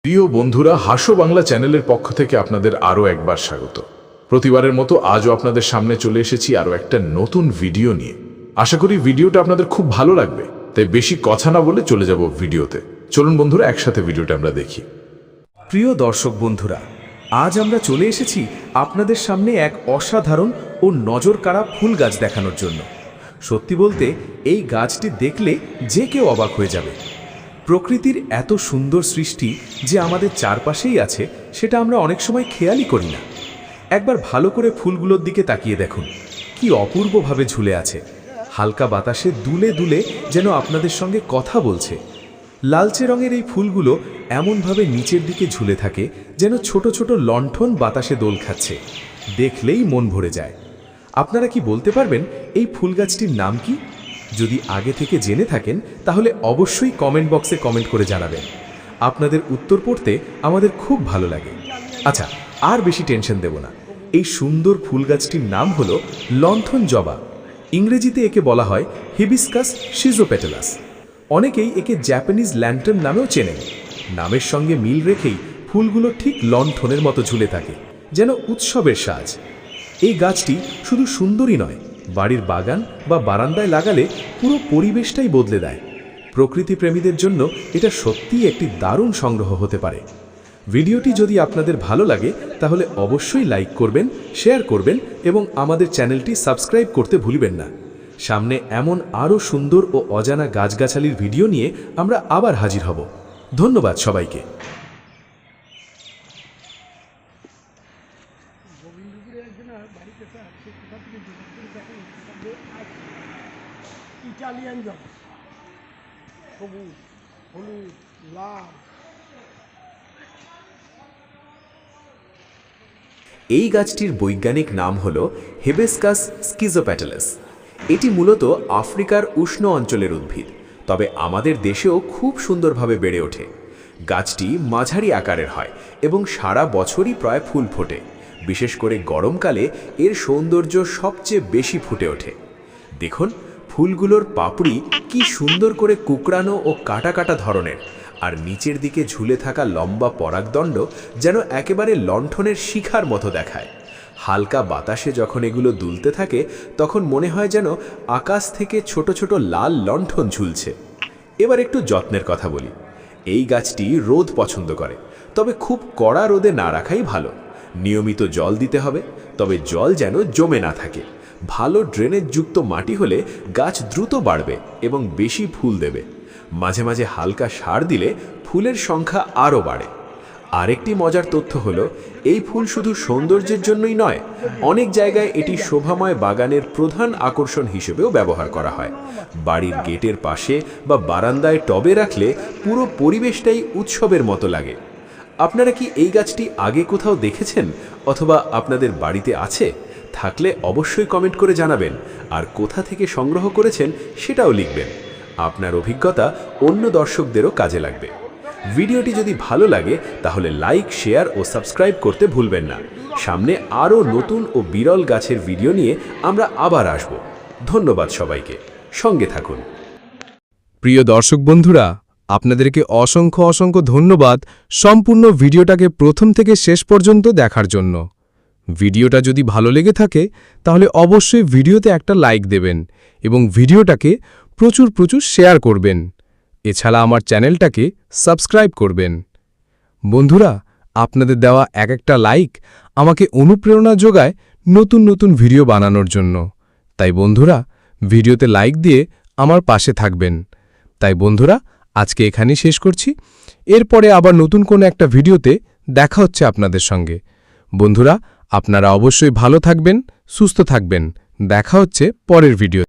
প্রিয় বন্ধুরা, হাসো বাংলা চ্যানেলের পক্ষ থেকে আপনাদের আরও একবার স্বাগত। প্রতিবারের মতো আজও আপনাদের সামনে চলে এসেছি আরও একটা নতুন ভিডিও নিয়ে। আশা করি ভিডিওটা আপনাদের খুব ভালো লাগবে, তাই বেশি কথা না বলে চলে যাব ভিডিওতে। চলুন বন্ধুরা, একসাথে ভিডিওটা আমরা দেখি। প্রিয় দর্শক বন্ধুরা, আজ আমরা চলে এসেছি আপনাদের সামনে এক অসাধারণ ও নজরকাড়া ফুল গাছ দেখানোর জন্য। সত্যি বলতে এই গাছটি দেখলে যে কেউ অবাক হয়ে যাবে। প্রকৃতির এত সুন্দর সৃষ্টি যে আমাদের চারপাশেই আছে, সেটা আমরা অনেক সময় খেয়ালই করি না। একবার ভালো করে ফুলগুলোর দিকে তাকিয়ে দেখুন, কি অপূর্বভাবে ঝুলে আছে। হালকা বাতাসে দুলে দুলে যেন আপনাদের সঙ্গে কথা বলছে। লালচে রঙের এই ফুলগুলো এমনভাবে নিচের দিকে ঝুলে থাকে যেন ছোট ছোট লণ্ঠন বাতাসে দোল খাচ্ছে। দেখলেই মন ভরে যায়। আপনারা কি বলতে পারবেন এই ফুল গাছটির নাম কি? যদি আগে থেকে জেনে থাকেন তাহলে অবশ্যই কমেন্ট বক্সে কমেন্ট করে জানাবেন। আপনাদের উত্তর পড়তে আমাদের খুব ভালো লাগে। আচ্ছা, আর বেশি টেনশন দেব না। এই সুন্দর ফুল গাছটির নাম হলো লণ্ঠন জবা। ইংরেজিতে একে বলা হয় হিবিস্কাস শিজোপেটালাস। অনেকেই একে জাপানিজ ল্যান্টার্ন নামেও চেনেন। নামের সঙ্গে মিল রেখেই ফুলগুলো ঠিক লণ্ঠনের মতো ঝুলে থাকে, যেন উৎসবের সাজ। এই গাছটি শুধু সুন্দরই নয়, বাড়ির বাগান বা বারান্দায় লাগালে পুরো পরিবেশটাই বদলে দেয়। প্রকৃতিপ্রেমীদের জন্য এটা সত্যিই একটি দারুণ সংগ্রহ হতে পারে। ভিডিওটি যদি আপনাদের ভালো লাগে তাহলে অবশ্যই লাইক করবেন, শেয়ার করবেন এবং আমাদের চ্যানেলটি সাবস্ক্রাইব করতে ভুলবেন না। সামনে এমন আরও সুন্দর ও অজানা গাছগাছালির ভিডিও নিয়ে আমরা আবার হাজির হব। ধন্যবাদ সবাইকে। ইটালিয়ান জবা, সবুজ, হলুদ, লাল। এই গাছটির বৈজ্ঞানিক নাম হল হিবিস্কাস স্কিজোপ্যাটালাস। এটি মূলত আফ্রিকার উষ্ণ অঞ্চলের উদ্ভিদ, তবে আমাদের দেশেও খুব সুন্দরভাবে বেড়ে ওঠে। গাছটি মাঝারি আকারের হয় এবং সারা বছরই প্রায় ফুল ফোটে। বিশেষ করে গরমকালে এর সৌন্দর্য সবচেয়ে বেশি ফুটে ওঠে। দেখুন, ফুলগুলোর পাপড়ি কি সুন্দর করে কুকড়ানো ও কাটা কাটা ধরনের, আর নিচের দিকে ঝুলে থাকা লম্বা পরাগদণ্ড যেন একেবারে লণ্ঠনের শিখার মতো দেখায়। হালকা বাতাসে যখন এগুলো দুলতে থাকে তখন মনে হয় যেন আকাশ থেকে ছোট ছোট লাল লণ্ঠন ঝুলছে। এবার একটু যত্নের কথা বলি। এই গাছটি রোদ পছন্দ করে, তবে খুব কড়া রোদে না রাখাই ভালো। নিয়মিত জল দিতে হবে, তবে জল যেন জমে না থাকে। ভালো ড্রেনেজযুক্ত মাটি হলে গাছ দ্রুত বাড়বে এবং বেশি ফুল দেবে। মাঝে মাঝে হালকা সার দিলে ফুলের সংখ্যা আরও বাড়ে। আরেকটি মজার তথ্য হলো, এই ফুল শুধু সৌন্দর্যের জন্যই নয়, অনেক জায়গায় এটি শোভাময় বাগানের প্রধান আকর্ষণ হিসেবেও ব্যবহার করা হয়। বাড়ির গেটের পাশে বা বারান্দায় টবে রাখলে পুরো পরিবেশটাই উৎসবের মতো লাগে। আপনারা কি এই গাছটি আগে কোথাও দেখেছেন অথবা আপনাদের বাড়িতে আছে? থাকলে অবশ্যই কমেন্ট করে জানাবেন, আর কোথা থেকে সংগ্রহ করেছেন সেটাও লিখবেন। আপনার অভিজ্ঞতা অন্য দর্শকদেরও কাজে লাগবে। ভিডিওটি যদি ভালো লাগে তাহলে লাইক, শেয়ার ও সাবস্ক্রাইব করতে ভুলবেন না। সামনে আরও নতুন ও বিরল গাছের ভিডিও নিয়ে আমরা আবার আসব। ধন্যবাদ সবাইকে, সঙ্গে থাকুন। প্রিয় দর্শক বন্ধুরা, আপনাদেরকে অসংখ্য অসংখ্য ধন্যবাদ সম্পূর্ণ ভিডিওটাকে প্রথম থেকে শেষ পর্যন্ত দেখার জন্য। ভিডিওটা যদি ভালো লেগে থাকে তাহলে অবশ্যই ভিডিওতে একটা লাইক দেবেন এবং ভিডিওটাকে প্রচুর প্রচুর শেয়ার করবেন। এছাড়া আমার চ্যানেলটাকে সাবস্ক্রাইব করবেন। বন্ধুরা, আপনাদের দেওয়া এক একটা লাইক আমাকে অনুপ্রেরণা যোগায় নতুন নতুন ভিডিও বানানোর জন্য। তাই বন্ধুরা, ভিডিওতে লাইক দিয়ে আমার পাশে থাকবেন। তাই বন্ধুরা, আজকে এখানেই শেষ করছি। এরপরে আবার নতুন কোনো একটা ভিডিওতে দেখা হচ্ছে আপনাদের সঙ্গে। বন্ধুরা, আপনারা অবশ্যই ভালো থাকবেন, সুস্থ থাকবেন। দেখা হচ্ছে পরের ভিডিও।